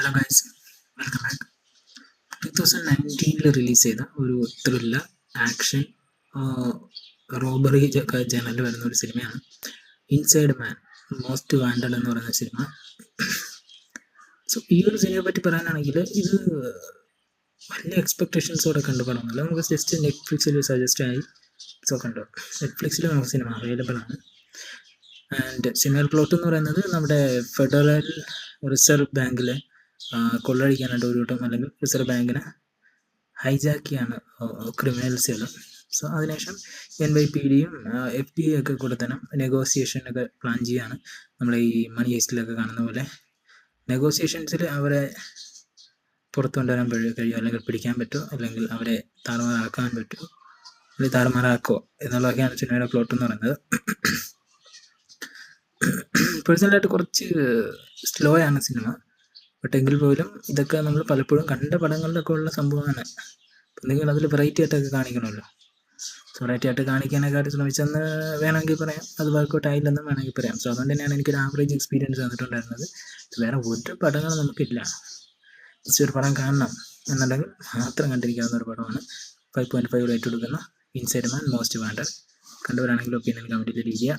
Hello guys, welcome back. 2019 release ചെയ്ത ഒരു thriller action robbery ജേണലിൽ വരുന്ന ഒരു സിനിമയാണ് ഇൻസൈഡ് മാൻ മോസ്റ്റ് വാണ്ടഡ് എന്ന് പറയുന്ന സിനിമ. സോ ഈ ഒരു സിനിമയെ പറ്റി പറയാനാണെങ്കിൽ ഇത് വലിയ എക്സ്പെക്ടേഷൻസോടെ കണ്ടു പടമൊന്നുമില്ല. നമുക്ക് ജസ്റ്റ് നെറ്റ്ഫ്ലിക്സിൽ സജസ്റ്റ് ആയി. സോ കണ്ടു, നെറ്റ്ഫ്ലിക്സിൽ നമുക്ക് സിനിമ അവൈലബിൾ ആണ്. ആൻഡ് സിനിമ പ്ലോട്ട് എന്ന് പറയുന്നത് നമ്മുടെ ഫെഡറൽ റിസർവ് ബാങ്കിലെ കൊള്ളടിക്കാനായിട്ട് ഒരു കൂട്ടം അല്ലെങ്കിൽ റിസർവ് ബാങ്കിനെ ഹൈജാക്ക് ചെയ്യാണ് ക്രിമിനൽസുകൾ. സോ അതിനുശേഷം NYPDയും FBI ഒക്കെ കൂടെ തന്നെ നെഗോസിയേഷനൊക്കെ പ്ലാൻ ചെയ്യാണ്. നമ്മളെ ഈ മണി ഹേസ്റ്റിലൊക്കെ കാണുന്ന പോലെ നെഗോസിയേഷൻസിൽ അവരെ പുറത്തു കൊണ്ടുവരാൻ കഴിയുമോ, അല്ലെങ്കിൽ പിടിക്കാൻ പറ്റുമോ, അല്ലെങ്കിൽ അവരെ താറുമാറാക്കാൻ പറ്റുമോ, അല്ലെങ്കിൽ താറുമാറാക്കോ എന്നുള്ളതൊക്കെയാണ് സിനിമയുടെ പ്ലോട്ട് എന്ന് പറയുന്നത്. പേഴ്സണലായിട്ട് കുറച്ച് സ്ലോ ആണ് സിനിമ, ബട്ട് എങ്കിൽ പോലും ഇതൊക്കെ നമ്മൾ പലപ്പോഴും കണ്ട പടങ്ങളിലൊക്കെ ഉള്ള സംഭവമാണ്. അപ്പം നിങ്ങൾ അതിൽ വെറൈറ്റി ആയിട്ടൊക്കെ കാണിക്കണമല്ലോ. സോ വെറൈറ്റി ആയിട്ട് കാണിക്കാനൊക്കെ ശ്രമിച്ചെന്ന് വേണമെങ്കിൽ പറയാം, അത് വർക്കൗട്ട് ആയില്ലെന്നും വേണമെങ്കിൽ പറയാം. സോ അതുകൊണ്ട് തന്നെയാണ് എനിക്കൊരു ആവറേജ് എക്സ്പീരിയൻസ് തന്നിട്ടുണ്ടായിരുന്നത്. വേറെ ഒരു പടങ്ങൾ നമുക്കില്ല. ജസ്റ്റ് ഒരു പടം കാണണം എന്നുണ്ടെങ്കിൽ മാത്രം കണ്ടിരിക്കാവുന്ന ഒരു പടമാണ് 5.5 റേറ്റ് കൊടുക്കുന്ന ഇൻസൈഡ് മാൻ മോസ്റ്റ് വാണ്ടഡ്. കണ്ടുവരാണെങ്കിൽ ഒപ്പീനിയൻ കമൻറ്റിൽ ഇരിക്കുക.